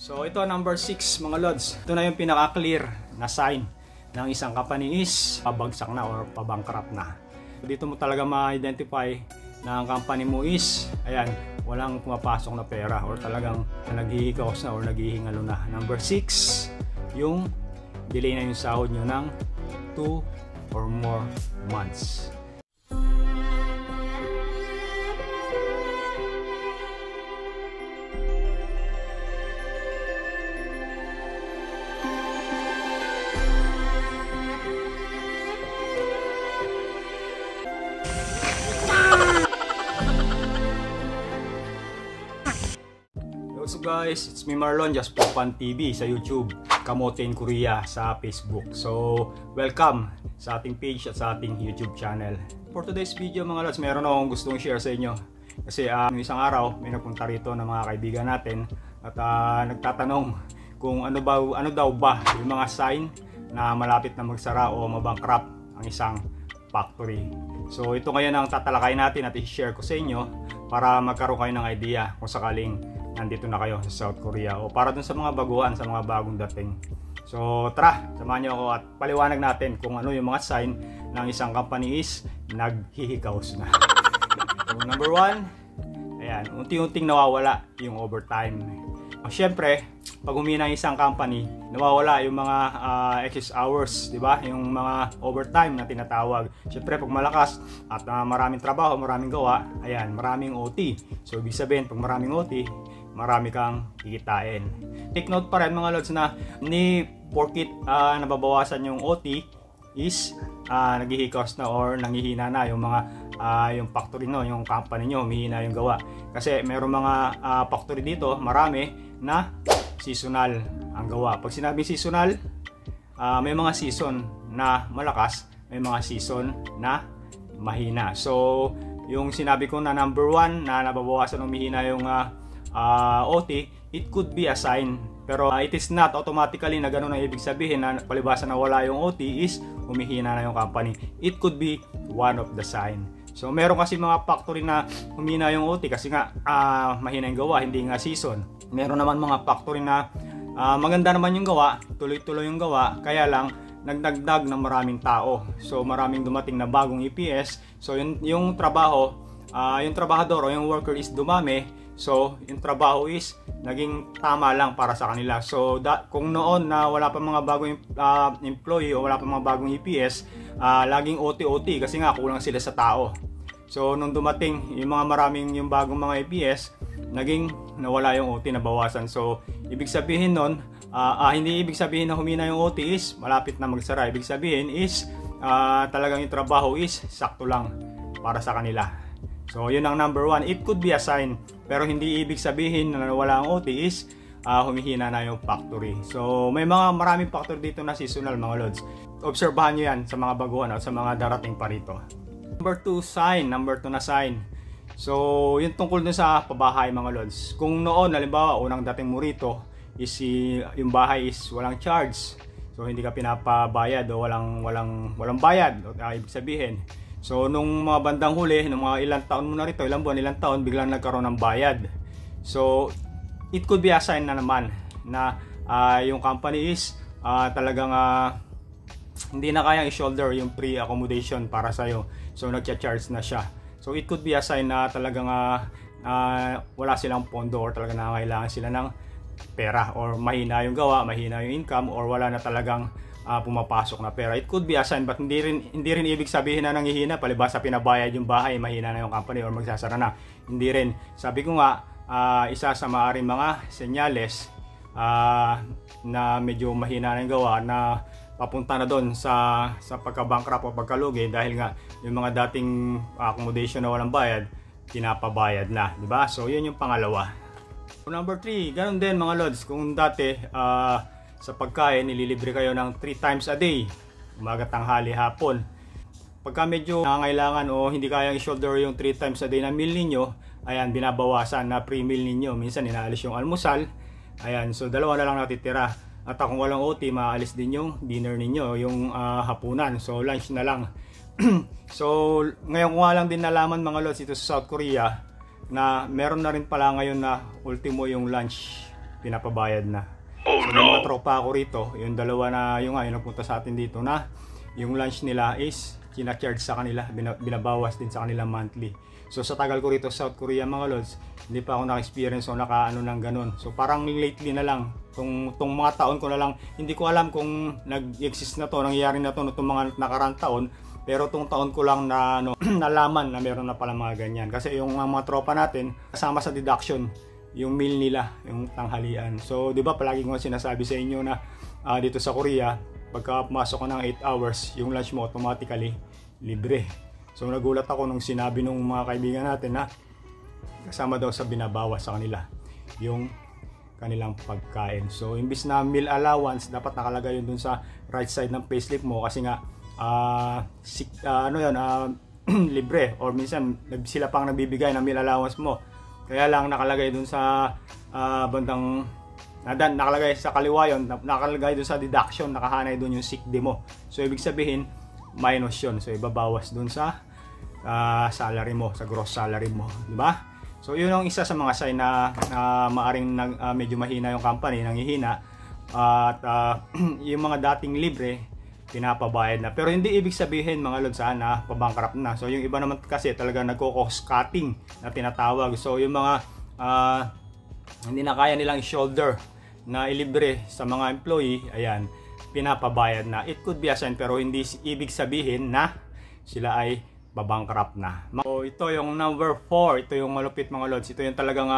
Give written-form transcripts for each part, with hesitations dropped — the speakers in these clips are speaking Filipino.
So ito number 6 mga lods. Ito na yung pinaka-clear na sign ng isang company is pabagsak na or pabankrupt na. Dito mo talaga ma-identify na ang company mo is, ayan, walang pumapasok na pera or talagang naghihikaos na or naghihingalo na. Number 6, yung delay na yung sahod nyo ng 2 or more months. What's up guys, it's me Marlon, Just for Fun TV sa YouTube, Kamote in Korea sa Facebook. So, welcome sa ating page at sa ating YouTube channel. For today's video mga lods, meron akong gustong share sa inyo. Kasi isang araw, may napunta rito ng mga kaibigan natin at nagtatanong kung ano daw ba yung mga sign na malapit na magsara o mabankrupt ang isang factory. So, ito ngayon ang tatalakayin natin at i-share ko sa inyo para magkaroon kayo ng idea kung sakaling nandito na kayo sa South Korea o para dun sa mga baguhan, sa mga bagong dating. So tara, samahan niyo ako at paliwanag natin kung ano yung mga sign ng isang company is naghihikaos na. So number 1, ayan, unti-unting nawawala yung overtime. Siyempre, pag humina ang isang company, nawawala yung mga excess hours, di ba? Yung mga overtime na tinatawag. Siyempre, pag malakas at maraming trabaho, maraming gawa, ayan, maraming OT. So ibig sabihin, pag maraming OT, marami kang kikitain. Take note pa rin mga lods na porkit nababawasan yung OT is naghihikos na or nanghihina na yung mga yung factory no, yung company nyo, humihina yung gawa. Kasi meron mga factory dito, marami na seasonal ang gawa. Pag sinabing seasonal, may mga season na malakas, may mga season na mahina. So, yung sinabi ko na number 1 na nababawasan o humihina yung OT, it could be a sign. Pero it is not automatically na ganun ang ibig sabihin na palibasa na wala yung OT is humihina na yung company. It could be one of the sign. So meron kasi mga factory na humina yung OT kasi nga mahina yung gawa, hindi nga season. Meron naman mga factory na maganda naman yung gawa, tuloy-tuloy yung gawa, kaya lang nagdagdag ng maraming tao. So maraming dumating na bagong EPS. So yung trabaho, yung trabahador o yung worker is dumami. So, yung trabaho is naging tama lang para sa kanila. So, kung noon na wala pa mga bagong employee o wala pa mga bagong EPS, laging OT-OT kasi nga kulang sila sa tao. So, nung dumating yung mga maraming yung bagong mga EPS, naging nawala yung OT, nabawasan. So, ibig sabihin nun, hindi ibig sabihin na humina yung OT is malapit na magsara. Ibig sabihin is talagang yung trabaho is sakto lang para sa kanila. So, yun ang number 1. It could be a sign. Pero hindi ibig sabihin na wala ang OT is humihina na yung factory. So, may maraming factory dito na seasonal mga lods. Obserbahan nyo yan sa mga baguhan at sa mga darating pa rito. Number 2 sign. Number 2 na sign. So, yun tungkol dun sa pabahay mga lods. Kung noon, halimbawa, unang dating mo rito is yung bahay is walang charge. So, hindi ka pinapabayad o walang bayad. O, ibig sabihin. So, nung mga bandang huli, nung mga ilang taon mo na rito, ilang buwan, ilang taon, biglang nagkaroon ng bayad. So, it could be a sign na naman na yung company is talagang hindi na kayang i-shoulder yung pre-accommodation para sa'yo. So, nagcha-charge na siya. So, it could be a sign na talagang wala silang pondo or talagang nangangailangan sila ng pera or mahina yung gawa, mahina yung income or wala na talagang pumapasok na pera. It could be a sign but hindi rin ibig sabihin na nanghihina palibasa pinabayad yung bahay, mahina na yung company or magsasara na. Hindi rin. Sabi ko nga, isa sa maaaring mga senyales na medyo mahina na yung gawa na papunta na doon sa pagka-bankrupt o pagkalugi dahil nga yung mga dating accommodation na walang bayad, pinapabayad na, di ba? So yun yung pangalawa. Number 3, ganun din mga lods. Kung dati sa pagkain, nililibre kayo ng 3 times a day. Umaga, tanghali, hapon. Pagka medyo nangangailangan o hindi kayang i-shoulder yung 3 times a day na meal ninyo, ayan, binabawasan na pre-meal ninyo. Minsan, inaalis yung almusal. Ayan, so dalawa na lang natitira. At kung walang OT, maalis din yung dinner ninyo, yung hapunan. So, lunch na lang. So, ngayon ko nga lang din nalaman mga lods dito sa South Korea na meron na rin pala ngayon na ultimo yung lunch pinapabayad na. So yung mga tropa ko rito, yung dalawa na yung nagpunta sa atin dito na yung lunch nila is kina-charge sa kanila, binabawas din sa kanila monthly. So sa tagal ko rito sa South Korea mga lods, hindi pa ako naka-experience o naka-ano ng ganun. So parang lately na lang, tong mga taon ko na lang, hindi ko alam kung nag-exist na to, nangyayari na to itong mga nakarang taon. Pero tong taon ko lang na nalaman na meron na pala mga ganyan. Kasi yung mga tropa natin, kasama sa deduction, yung meal nila, yung tanghalian. So di ba palagi ko sinasabi sa inyo na dito sa Korea, pagka pumasok ko ng 8 hours, yung lunch mo automatically libre. So nagulat ako nung sinabi ng mga kaibigan natin na kasama daw sa binabawas sa kanila yung kanilang pagkain. So imbis na meal allowance, dapat nakalagay yun dun sa right side ng payslip mo kasi nga libre, or minsan sila pang nagbibigay ng meal allowance mo. Kaya lang nakalagay dun sa bandang nakalagay sa kaliwa yun, nakalagay dun sa deduction, nakahanay dun yung sick day mo. So ibig sabihin minus yun. So ibabawas dun sa salary mo, sa gross salary mo, di ba? So yun ang isa sa mga sign na maaring medyo mahina yung company, nanghihina, at yung mga dating libre pinapabayad na. Pero hindi ibig sabihin mga lods na pabankrupt na. So yung iba naman kasi talaga nagko-cost cutting na tinatawag. So yung mga hindi na kaya nilang shoulder na ilibre sa mga employee, ayan, pinapabayad na. It could be a sign pero hindi ibig sabihin na sila ay babankrupt na. So ito yung number 4, ito yung malupit mga lods. Ito yung talagang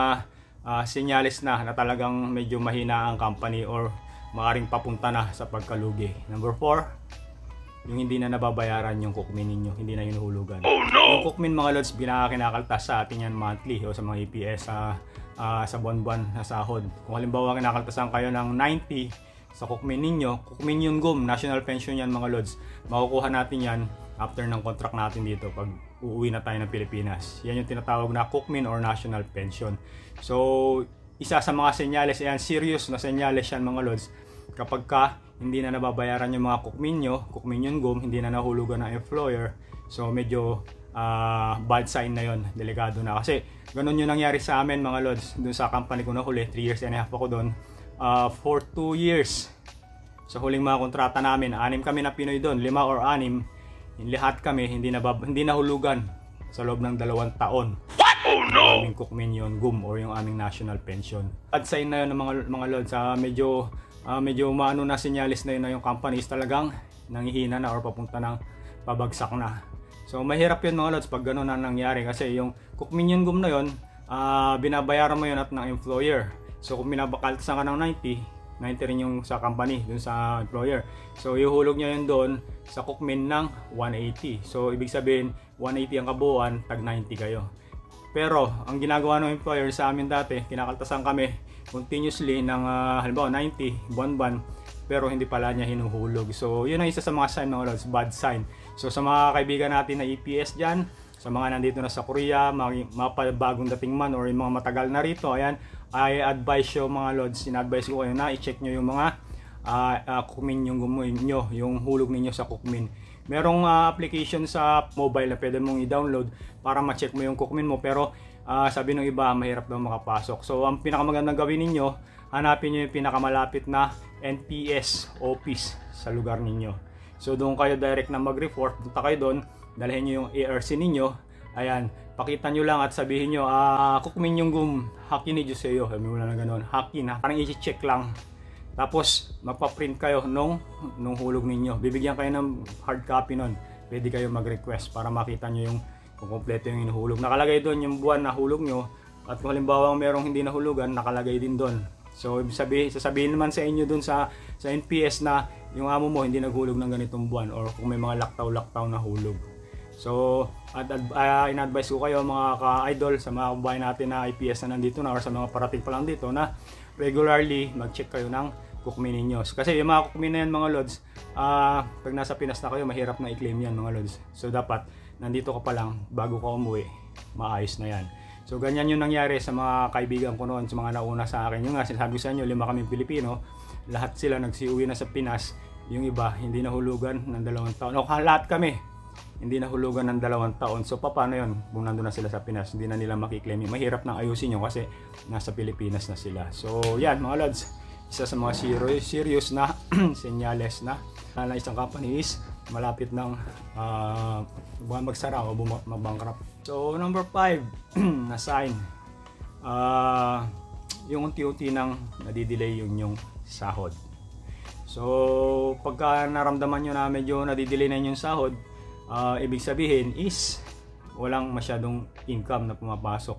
sinyalis na talagang medyo mahina ang company or maaring papunta na sa pagkalugi. Number 4, yung hindi na nababayaran yung cookmin ninyo, hindi na hinuhulugan. Yung cookmin mga lods, kinakaltas sa atin yan monthly o sa mga EPS sa buwan-buwan na sahod. Kung halimbawa kinakaltasan kayo ng 90 sa cookmin ninyo, cookmin yung GUM, national pension yan mga lods, makukuha natin yan after ng contract natin dito pag uuwi na tayo ng Pilipinas. Yan yung tinatawag na cookmin or national pension. So isa sa mga senyales, yan serious na senyales yan mga lods, kapag hindi na nababayaran yung mga cookmin nyo, cookmin yung GUM, hindi na nahulugan ng employer. So medyo bad sign na yon, delikado na. Kasi ganun yung nangyari sa amin mga lods, dun sa company ko na huli, 3 years and a half ako doon. For 2 years sa huling mga kontrata namin, 6 kami na Pinoy doon, 5 or 6, lahat kami hindi nahulugan sa loob ng 2 taon. Oh no! Aming cookmin yun, GUM or yung aming national pension. Bad sign na yun ng mga lods, medyo maano na sinyalis na yun na yung company is talagang nanghihina na or papunta ng pabagsak na. So mahirap yun mga lods pag gano'n na nangyari kasi yung cookmin yung GUM na yun, binabayaran mo yun at ng employer. So kung binabakaltasan ka ng 90 rin yung sa company, dun sa employer. So ihulog niya yun doon sa cookmin ng 180. So ibig sabihin 180 ang kabuuan, tag 90 kayo. Pero ang ginagawa ng employer sa amin dati, kinakaltasan kami continuously ng halimbawa 90 buwan-buwan, pero hindi pala niya hinuhulog. So yun ang isa sa mga sign mga lods, bad sign. So sa mga kaibigan natin na EPS dyan, sa mga nandito na sa Korea, mga bagong dating man or yung mga matagal na rito, ayan, I advise you mga lods, in-advise ko kayo na i-check nyo yung mga cookmin yung gumoy nyo, yung hulog ninyo sa cookmin. Merong application sa mobile na pwede mong i-download para ma-check mo yung cookmin mo, pero sabi ng iba mahirap daw makapasok. So ang pinakamagandang gawin ninyo, hanapin nyo yung pinakamalapit na NPS office sa lugar ninyo. So doon kayo direct na mag-report, punta kayo doon, dalhin nyo yung ARC ninyo, ayan, pakita nyo lang at sabihin nyo, cookmin yung GUM, hakin ni Joseyo, sabi mo lang na gano'n, hakin ha, parang i-check lang. Tapos magpa-print kayo nung hulog ninyo, bibigyan kayo ng hard copy nun, pwede kayo mag-request para makita nyo yung kung kompleto yung inuhulog. Nakalagay doon yung buwan na hulog nyo, at kung halimbawa merong hindi nahulugan, nakalagay din doon. So sasabihin naman sa inyo doon sa NPS na yung amo mo hindi naghulog ng ganitong buwan, or kung may mga laktaw na hulog. So in-advise ko kayo mga ka-idol, sa mga kababayan natin na IPS na nandito na or sa mga parating pa lang dito, na regularly mag-check kayo ng cookmin ninyo. Kasi yung mga cookmin na yan mga lods, pag nasa Pinas na kayo, mahirap na i-claim yan mga lods. So dapat nandito ka pa lang bago ka umuwi, maayos na yan. So ganyan yung nangyari sa mga kaibigan ko noon, sa mga nauna sa akin. Yung nga sinasabi sa inyo, 5 kaming Pilipino, lahat sila nagsiuwi na sa Pinas. Yung iba hindi nahulugan ng 2 taon. O lahat kami hindi nahulugan ng 2 taon. So paano yun? Kung nandun na sila sa Pinas, hindi na nila makiklaim. Mahirap nang ayusin yun kasi nasa Pilipinas na sila. So yan mga lods, isa sa mga serious na senyales na isang company is malapit ng magsara o mabankrupt. So number 5 na sign, yung unti-unti nang nadidelay yung sahod. So pagka naramdaman nyo na medyo nadidelay na yung sahod, ibig sabihin is walang masyadong income na pumapasok.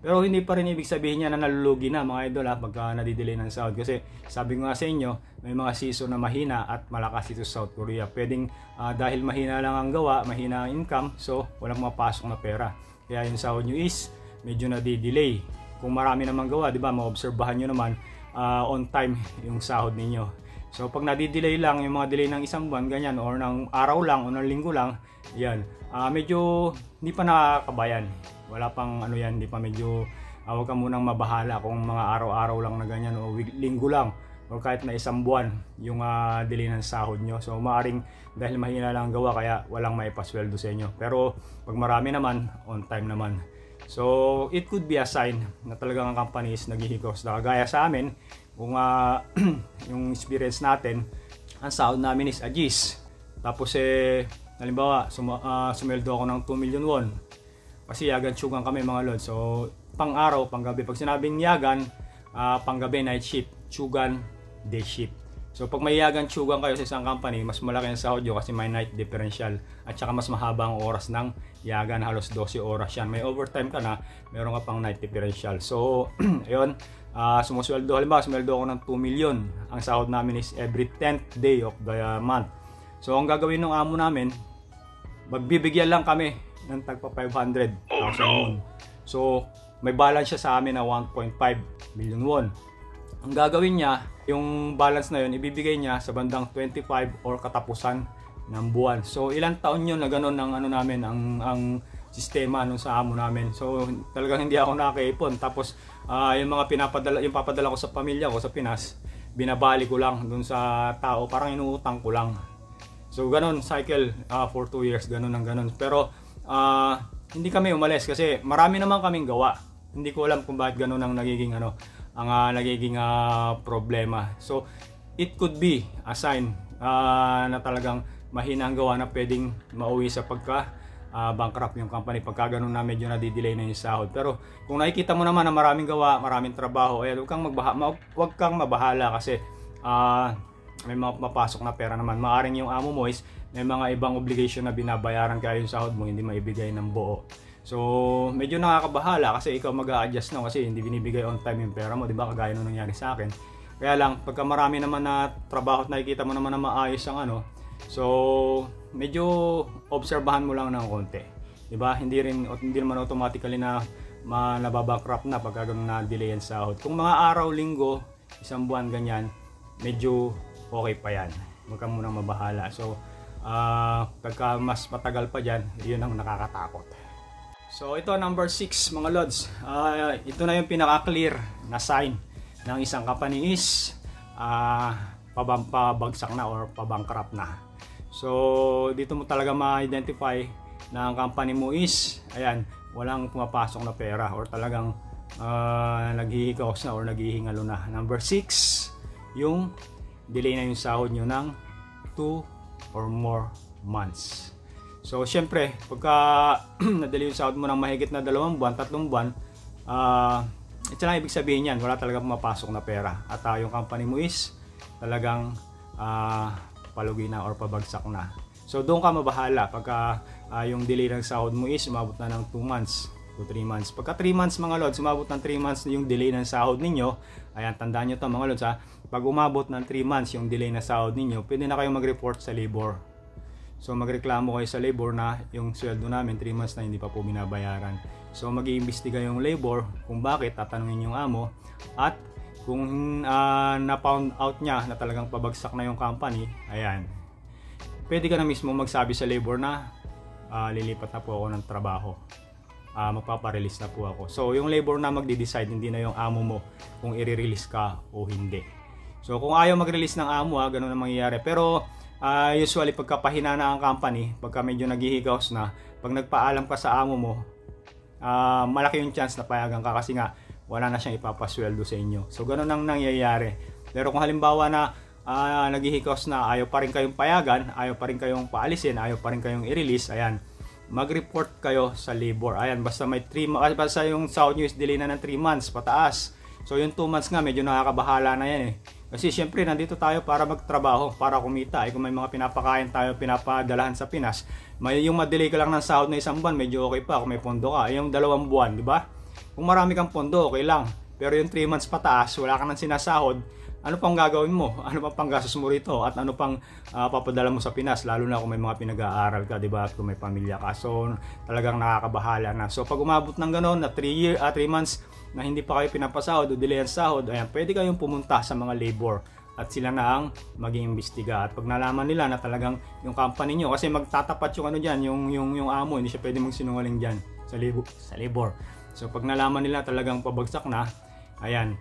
Pero hindi pa rin ibig sabihin niya na nalulugi na mga idol pagka nadidelay ng sahod. Kasi sabi ko nga sa inyo, may mga season na mahina at malakas dito sa South Korea. Pwedeng dahil mahina lang ang gawa, mahina ang income, so walang mapasok na pera. Kaya yung sahod nyo is medyo nadidelay. Kung marami namang gawa, di ba, maobserbahan nyo naman on time yung sahod ninyo. So pag nadidelay lang, yung mga delay ng isang buwan, ganyan, or ng araw lang, o ng linggo lang, yan, medyo hindi pa nakakabayan. Wala pang ano yan, hindi pa medyo, huwag ka munang mabahala kung mga araw-araw lang na ganyan, o linggo lang, o kahit na isang buwan, yung delay ng sahod nyo. So maaring dahil mahina lang ang gawa, kaya walang maipasweldo sa inyo. Pero pag marami naman, on time naman. So it could be a sign na talagang ang company is naghihikos. Kagaya sa amin, kung yung experience natin, ang sahod namin is Agis. Tapos halimbawa sumeldo ako ng 2 million won. Kasi yagan tsugan kami mga lods. So pang araw, pang gabi. Pag sinabing yagan, pang gabi night shift, tsugan day shift. So pag may yagan tsugan kayo sa isang company, mas malaki ang sahod nyo kasi may night differential. At saka mas mahaba ang oras ng yagan, halos 12 oras yan. May overtime ka na, meron ka pang night differential. So ayun, sumusweldo, halimbawa sumeldo ako ng 2 million. Ang sahod namin is every 10th day of the month. So ang gagawin ng amo namin, magbibigyan lang kami ng tagpa 500,000 won. So may balance siya sa amin na 1.5 million won. Ang gagawin niya, yung balance na yun, ibibigay niya sa bandang 25 or katapusan ng buwan. So ilang taon yun na gano'n ang ano namin, ang sistema nung sa amo namin. So talagang hindi ako nakaipon. Tapos yung mga papadala ko sa pamilya ko sa Pinas, binabalik ko lang dun sa tao, parang inuutang ko lang. So ganun cycle for 2 years, ganun ang ganun. Pero hindi kami umalis kasi marami naman kaming gawa. Hindi ko alam kung bakit ganun ang nagiging nagiging problema. So it could be a sign na talagang mahina ang gawa na pwedeng mauwi sa bankrupt yung company pagka ganun na medyo nadidelay na yung sahod. Pero kung nakikita mo naman na maraming gawa, maraming trabaho, huwag kang mabahala kasi may mga mapasok na pera naman. Maaring yung amo mo is may mga ibang obligation na binabayaran kaya yung sahod mo hindi maibigay ng buo. So medyo nakakabahala kasi ikaw mag-a-adjust na kasi hindi binibigay on time yung pera mo, di ba? Kagaya nung nangyari sa akin. Kaya lang pagka marami naman na trabaho at nakikita mo naman na maayos ang so medyo obserbahan mo lang ng konti, di ba? Hindi naman automatically na nababankrupt na pagka ganun na delay ang sahod. Kung mga araw, linggo, isang buwan ganyan, medyo okay pa yan. Huwag ka munang mabahala. So pagka mas matagal pa dyan, yun ang nakakatakot. So ito number 6 mga lods. Ito na yung pinaka-clear na sign ng isang company is pabagsak na or pabankrupt na. So dito mo talaga ma-identify na ang company mo is walang pumapasok na pera or talagang naghihikos na or naghihingalo na. Number 6, yung delay na yung sahod nyo ng 2 or more months. So syempre pagka nadali yung sahod mo ng mahigit na 2 buwan, 3 buwan, ito lang ibig sabihin yan, wala talaga pumapasok na pera at yung company mo is talagang palugi na or pabagsak na. So doon ka mabahala pagka yung delay ng sahod mo is umabot na ng 2 months to 3 months. Pagka 3 months mga lods, umabot ng 3 months yung delay ng sahod ninyo, ayan, tandaan nyo to mga lods pag umabot ng 3 months yung delay na sahod ninyo, pwede na kayong mag-report sa labor. So magreklamo kayo sa labor na yung sweldo namin 3 months na hindi pa po binabayaran. So mag-iimbestiga yung labor kung bakit, tatanungin yung amo, at kung na-found out niya na talagang pabagsak na yung company, ayan, pwede ka na mismo magsabi sa labor na lilipat na po ako ng trabaho, magpaparelease na po ako. So yung labor na magde-decide, hindi na yung amo mo kung i-release ka o hindi. So kung ayaw mag-release ng amo, ganun ang mangyayari. Pero usually pagkapahina na ang company, pagka medyo naghihigaws na, pag nagpaalam ka sa amo mo, malaki yung chance na payagan ka kasi nga wala na siyang ipapasweldo sa inyo. So ganun ang nangyayari. Pero kung halimbawa na naghihikos na, ayaw pa rin kayong payagan, ayaw pa rin kayong paalisin, ayaw pa rin kayong i-release, ayan, mag-report kayo sa labor. Ayan, basta may 3 months, basta yung sahod nyo is delay na ng 3 months pataas. So yung 2 months nga medyo nakakabahala na yan eh. Kasi syempre nandito tayo para magtrabaho, para kumita. Kung may mga pinapakain tayo, pinapadalahan sa Pinas, yung ma-delay ka lang ng sahod na 1 buwan, medyo okay pa kung may pondo ka. Yung 2 buwan, di ba? Kung marami kang pondo, okay lang. Pero yung 3 months pataas, wala ka nang sinasahod, ano pang gagawin mo? Ano pang panggastos mo rito? At ano pang papadala mo sa Pinas? Lalo na kung may mga pinag-aaral ka, di ba? At kung may pamilya ka. So, talagang nakakabahala na. So, pag umabot ng gano'n na 3 months na hindi pa kayo pinapasahod o delay ang sahod, ayan, pwede kayong pumunta sa mga labor. At sila na ang mag-iimbestiga. At pag nalaman nila na talagang yung company nyo, kasi magtatapat yung ano dyan, yung amo, hindi siya pwede magsinungaling dyan sa labor. So pag nalaman nila talagang pabagsak na, ayan,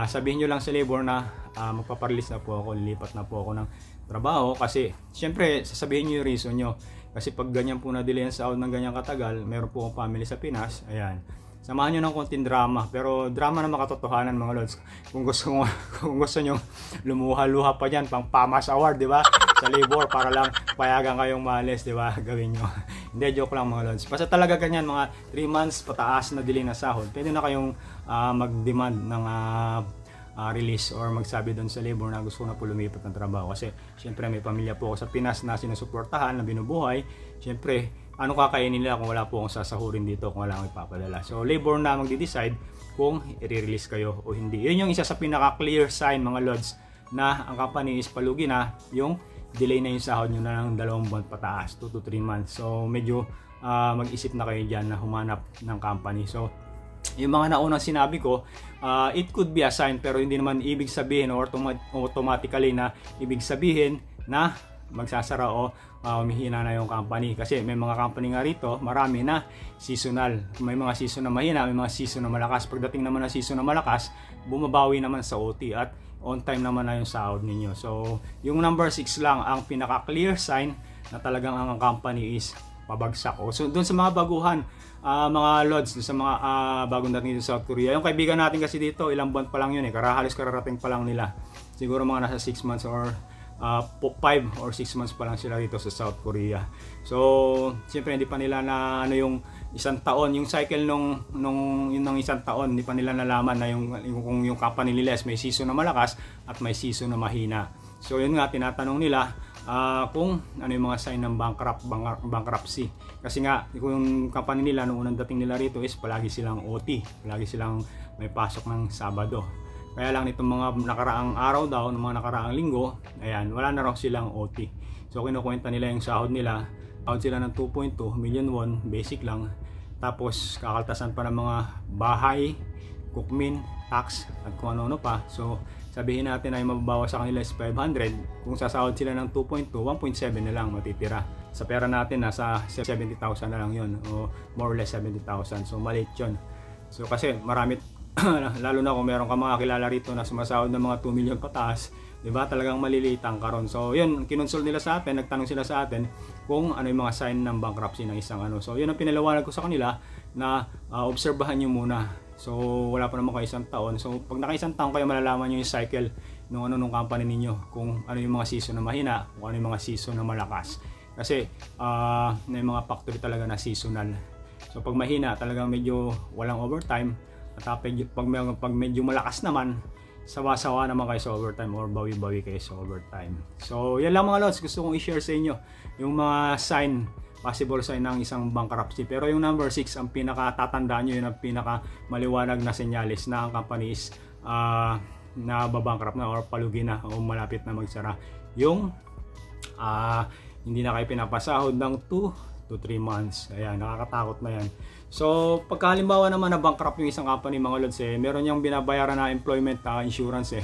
sabihin nyo lang sa labor na magpaparelease na po ako, lilipat na po ako ng trabaho. Kasi syempre sasabihin nyo yung reason nyo. Kasi pag ganyan po na-delay ang sahod ng ganyan katagal, meron po akong family sa Pinas, ayan, samahan nyo ng konting drama, pero drama na makatotohanan mga lods. Kung gusto nyo lumuha-luha pa dyan, pang PAMAS award, di ba? Sa labor, para lang payagan kayong maalis, di ba? Gawin nyo. Hindi, joke lang mga lods. Basta talaga ganyan, mga 3 months pataas na delay na sahod, pwede na kayong mag-demand ng release or magsabi doon sa labor na gusto ko na po lumipat ng trabaho. Kasi syempre may pamilya po ako sa Pinas na sinusuportahan, na binubuhay. Syempre, ano kakainin nila kung wala po akong sasahurin dito, kung wala akong ipapadala. So labor na magde-decide kung i-release kayo o hindi. Yun yung isa sa pinaka-clear sign mga lods na ang company is palugi na yung delay na yung sahod nyo na ng 2 buwan pataas, 2 to 3 months. So medyo mag-isip na kayo dyan na humanap ng company. So yung mga naunang sinabi ko, it could be a sign, pero hindi naman ibig sabihin or automatically na ibig sabihin na magsasara o humihina na yung company. Kasi may mga company nga rito, marami na seasonal. May mga season na mahina, may mga season na malakas. Pagdating naman ng season na malakas, bumabawi naman sa OT at on time naman na yung sahod ninyo. So yung number 6 lang ang pinaka-clear sign na talagang ang company is pabagsak. So doon sa mga baguhan, mga lods, sa mga bagong dating dito sa South Korea, yung kaibigan natin kasi dito, ilang buwan pa lang yun eh, halos kararating pa lang nila. Siguro mga nasa 6 months or 5 or 6 months pa lang sila dito sa South Korea. So siyempre hindi pa nila na ano yung 1 taon, yung cycle nung 1 taon, hindi pa nila nalaman na yung company nila may season na malakas at may season na mahina. So yun nga, tinatanong nila kung ano yung mga sign ng bankruptcy. Kasi nga kung yung company nila nung unang dating nila rito is palagi silang OT, palagi silang may pasok ng Sabado. Kaya lang nitong mga nakaraang araw daw, ng mga nakaraang linggo, ayan, wala na raw silang OT. So kinukwenta nila yung sahod nila. Sahod sila ng 2.2 million won, basic lang. Tapos kakaltasan pa ng mga bahay, cookmin, tax, at kung ano-ano pa. So sabihin natin ay mababawas sa kanila is 500. Kung sasahod sila ng 2.2, 1.7 na lang matitira. Sa pera natin, nasa 70,000 na lang yun, o more or less 70,000. So maliit yun. So kasi marami, lalo na kung meron ka mga kilala rito na sumasahod ng mga 2 million pataas, di ba? Talagang maliliit ang karon. So yun, kinonsult nila sa atin, nagtanong sila sa atin kung ano yung mga sign ng bankruptcy ng isang ano. So yun ang pinaliwanag ko sa kanila na obserbahan nyo muna. So wala pa naman kayo 1 taon. So pag naka 1 taon kayo, malalaman nyo yung cycle nung company ninyo, kung ano yung mga season na mahina, kung ano yung mga season na malakas. Kasi may mga factory talaga na seasonal. So pag mahina, talagang medyo walang overtime. At pag medyo malakas naman, sawa-sawa naman kayo sa overtime or bawi-bawi kayo sa overtime. So yan lang mga lods, gusto kong i-share sa inyo yung mga sign, possible sign ng isang bankruptcy. Pero yung number 6, ang pinaka-tatandaan nyo, yun ang pinaka-maliwanag na senyales na ang company is na babankrupt na or palugi na o malapit na magsara. Yung hindi na kayo pinapasahod ng 2 to 3 months. Ayan, nakakatakot na yan. So pagka halimbawa naman na bankrupt yung isang company mga lods, meron yung binabayaran na employment insurance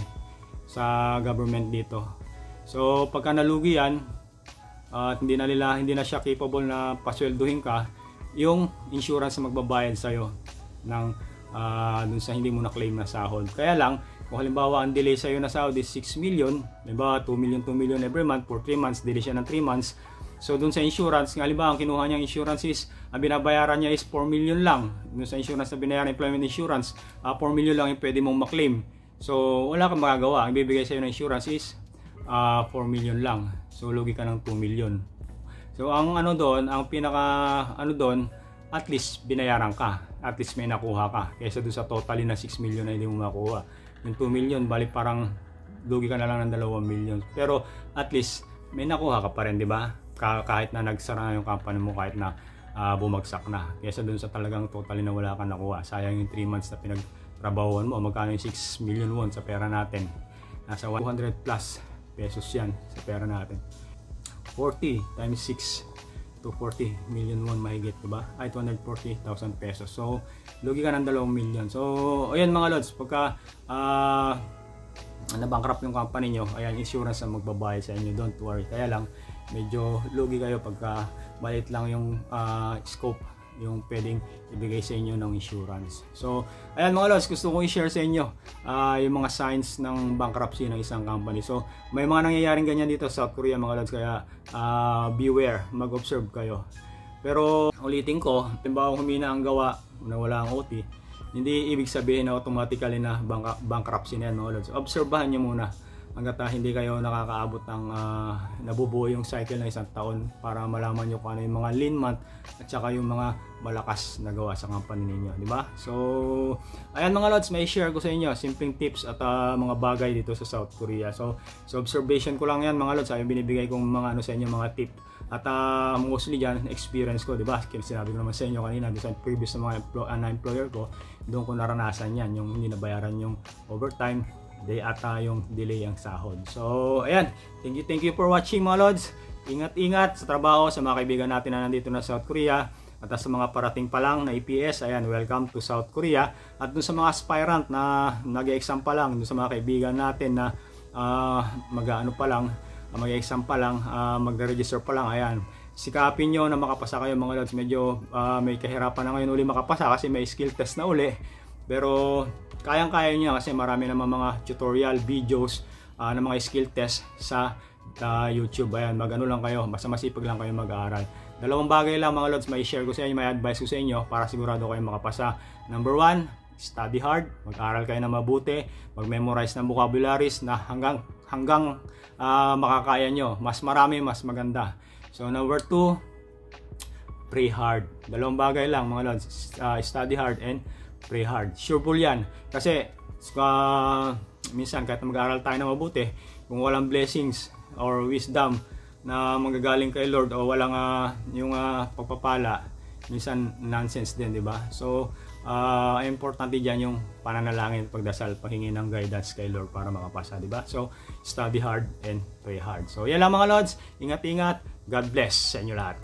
sa government dito. So pagka nalugi yan at hindi na siya capable na pasweldohin ka, yung insurance na magbabayad sa'yo ng dun sa hindi mo na claim na sahod. Kaya lang Kung halimbawa ang delay sa'yo na sahod is 6 million, halimbawa 2 million every month for 3 months, delay siya ng 3 months. So dun sa insurance, halimbawa ang kinuha niyang insurance is, ang binabayaran niya is 4 million lang. Dun sa insurance na binayaran, employment insurance, 4 million lang yung pwede mong maklaim. So wala kang magagawa, ang bibigay sa'yo ng insurance is 4 million lang. So lugi ka ng 2 million. So ang ano doon, ang pinaka ano doon, at least binayaran ka. At least may nakuha ka. Kaysa doon sa totally na 6 million na hindi mo makuha. Yung 2 million, bali parang lugi ka na lang ng 2 million. Pero at least may nakuha ka pa rin, di ba? Kahit na nagsara na yung company mo, kahit na bumagsak na. Kaysa doon sa talagang totally na wala kang nakuha. Sayang yung 3 months na pinagtrabahuan mo. Magkano yung 6 million won sa pera natin? Nasa 100 plus pesos yan sa pera natin. 40 times 6 to 40 million won mahigit, diba? Ay 240,000 pesos. So lugi ka ng 2 million. So ayan mga lods, pagka na-bankrupt yung company nyo, ayan, insurance ang magbabayad sa inyo, don't worry. Kaya lang medyo lugi kayo pagka maliit lang yung scope yung pwedeng ibigay sa inyo ng insurance. So ayan mga lods, gusto kong i-share sa inyo yung mga signs ng bankruptcy ng isang company. So may mga nangyayaring ganyan dito sa South Korea mga lods, kaya beware, mag-observe kayo. Pero ulitin ko, halimbawa humina ang gawa, nawala ang OT, hindi ibig sabihin na automatically na bankruptcy na yan mga lods. Obserbahan nyo muna hanggat hindi kayo nakakaabot ng nabubuo yung cycle ng isang taon, para malaman nyo kung ano yung mga lean month at saka yung mga malakas na gawa sa company ninyo, di ba? So ayan mga lods, may share ko sa inyo simpleng tips at mga bagay dito sa South Korea. So observation ko lang yan mga lods, yung binibigay kong mga ano sa inyo, mga tip. At mostly dyan, experience ko, di ba? Sinabi ko naman sa inyo kanina, sa previous na mga employer ko, doon ko naranasan yan, yung hindi nabayaran yung overtime, yung delay ang sahod. So ayan, thank you for watching mga lods. Ingat-ingat sa trabaho, sa mga kaibigan natin na nandito na South Korea, at sa mga parating pa lang na EPS, ayan, welcome to South Korea. At dun sa mga aspirant na nag-exam pa lang, dun sa mga kaibigan natin na mag-ano pa lang, mag-exam pa lang, mag-register pa lang, ayan, sikapin nyo na makapasa kayo mga lods. Medyo may kahirapan na ngayon uli makapasa kasi may skill test na uli, pero kayang-kaya nyo kasi marami naman mga tutorial videos na mga skill test sa YouTube. Ayan, mag-ano lang kayo, basta masipag lang kayo mag-aaral. Dalawang bagay lang mga lods, may share ko sa inyo, may advice ko sa inyo para sigurado kayo makapasa. Number 1, study hard, mag-aral kayo na mabuti, mag-memorize ng vocabularies na hanggang makakaya nyo. Mas marami, mas maganda. So number 2, pray hard. Dalawang bagay lang mga lods, study hard and pray hard. Sure po yan. Kasi minsan kahit mag-aaral tayo na mabuti, kung walang blessings or wisdom na manggagaling kay Lord o walang yung pagpapala, minsan nonsense din, di ba? So importante diyan yung pananalangin, pagdasal, paghingi ng guidance kay Lord para makapasa, di ba? So study hard and pray hard. So yan lang mga lods, ingat-ingat. God bless sa inyo lahat.